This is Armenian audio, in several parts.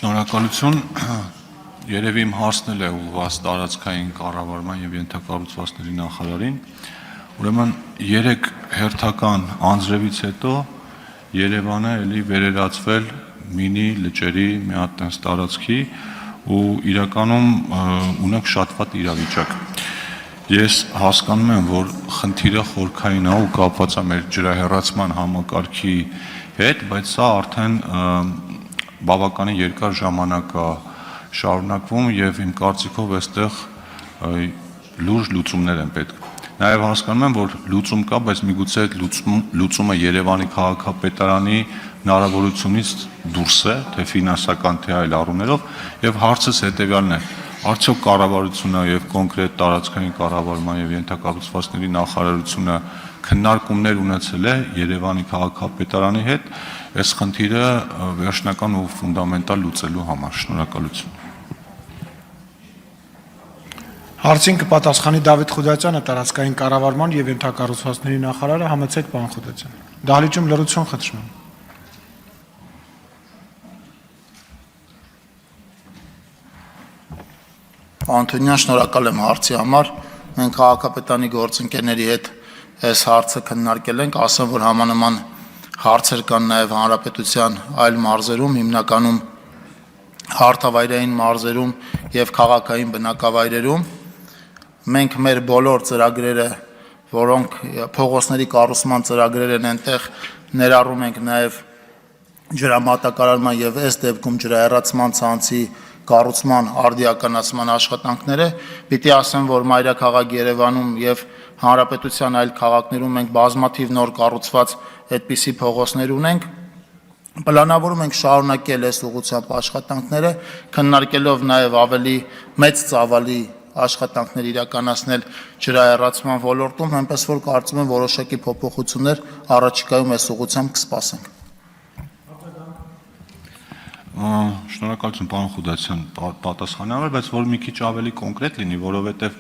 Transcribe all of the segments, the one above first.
Շնորհակալություն, երևի իմ հարցն է ուղղված տարածքային կառավարման եւ ենթակառուցվածքների նախարարին, ուրեմն 3 հերթական անձրևից հետո Երևանը էլի վերերացվել մինի լճերի մի հատ տես տարածքի ու իրականում ունենք շատ վատ իրավիճակ։ Ես հասկանում եմ, որ խնդիրը խորքային է ու կապված է մեր ջրահեռացման համակարգի հետ, բայց սա արդեն բավականին երկար ժամանակ է շարունակվում եւ իմ կարծիքով այստեղ լուրջ լուծումներ են պետք։ Նաեւ հասկանում եմ, որ լուծում կա, բայց միգուցե այդ լուծումը Երևանի քաղաքապետարանի հնարավորությունից դուրս է, թե ֆինանսական, թե այլ առումներով, եւ հարցս հետեւյալն է. արդյոք կառավարությունը եւ կոնկրետ տարածքային կառավարման եւ ենթակառուցվածքների նախարարությունը քննարկումներ ունեցել է Երևանի քաղաքապետարանի հետ այս խնդիրը վերջնական ու ֆունդամենտալ լուծելու համար։ Շնորհակալություն։ Հարցին կպատասխանի Դավիթ Խուդացյանը, տարածքային կառավարման եւ ենթակառուցվածքների նախարարը, համեցեք պարոն Խուդացյան։ Դահլիճում լրություն խնդրում եմ։ Անտոնյան, շնորհակալ եմ հարցի համար։ Մենք քաղաքապետարանի գործընկերների հետ այս հարցը քննարկել ենք, ասեմ, որ համանման հարցեր կան նաև հանրապետության այլ մարզերում, հիմնականում հարթավայրային մարզերում եւ քաղաքային բնակավայրերում։ Մենք մեր բոլոր ծրագրերը, որոնք փողոցների կառուցման ծրագրեր են, այնտեղ ներառում ենք նաև ջրամատակարարման եւ այս դեպքում ջրահեռացման ցանցի կառուցման արդիականացման աշխատանքները, պիտի ասեմ, որ մայրաքաղաք Երևանում եւ հանրապետության այլ քաղաքներում մենք բազմաթիվ նոր կառուցված այդպիսի փողոցներ ունենք։ Պլանավորում ենք շարունակել այս ուղղությամբ աշխատանքները, քննարկելով նաեւ ավելի մեծ ծավալի աշխատանքներ իրականացնել ջրահեռացման ոլորտում, այնպես որ կարծում եմ որոշակի փոփոխություններ առաջիկայում այս ուղղությամբ կսպասենք։ Շնորհակալություն պարոն Խուդացյան պատասխանավոր, բայց որ մի քիչ ավելի կոնկրետ լինի, որովհետև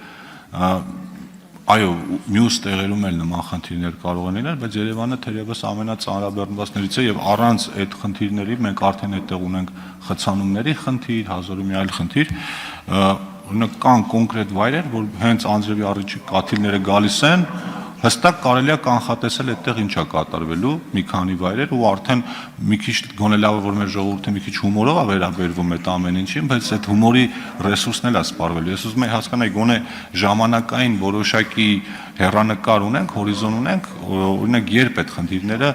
այո, մյուս տեղերում էլ նման խնդիրներ կարող են լինել, բայց Երևանը թերևս ամենածանրաբեռնվածներից է եւ առանց այդ խնդիրների մենք արդեն այդտեղ ունենք խցանումների խնդիր, հազարումի այլ խնդիր, օրինակ կան կոնկրետ վայրեր, որ հենց անձրևի առիթի կաթիլները գալիս են, հստակ կարելի է կանխատեսել այդտեղ ինչ է կատարվելու մի քանի վայրեր ու արդեն մի քիչ գոնե լավ է որ մեր ժողովուրդը մի քիչ հումորով է վերաբերվում այդ ամեն ինչին, բայց այդ հումորի ռեսուրսն էլ է սպառվելու։ Ես ուզում եմ հասկանալ գոնե ժամանակային որոշակի հեռանկար ունենք, հորիզոն ունենք, օրինակ երբ այդ խնդիրները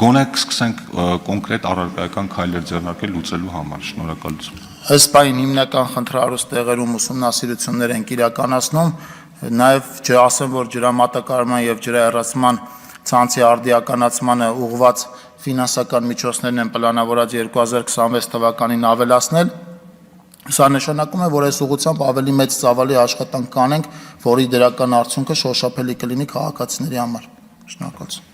գոնե կսկսենք կոնկրետ առարկայական քայլեր ձեռնարկել լուծելու համար։ Շնորհակալություն։ Ըստ բային հիմնական խնդրահարույց տեղերում ուսումնասիրություններ են իրականացնում, նաև ասեմ, որ ջրամատակարարման եւ ջրահեռացման ցանցի արդիականացմանը ուղղված ֆինանսական միջոցներն են պլանավորած 2026 թվականին ավելացնել։ Սա նշանակում է, որ այս ուղղությամբ ավելի մեծ ծավալի աշխատանք կանենք, որի դրական արդյունքը շոշափելի կլինի քաղաքացիների համար։ Շնորհակալություն։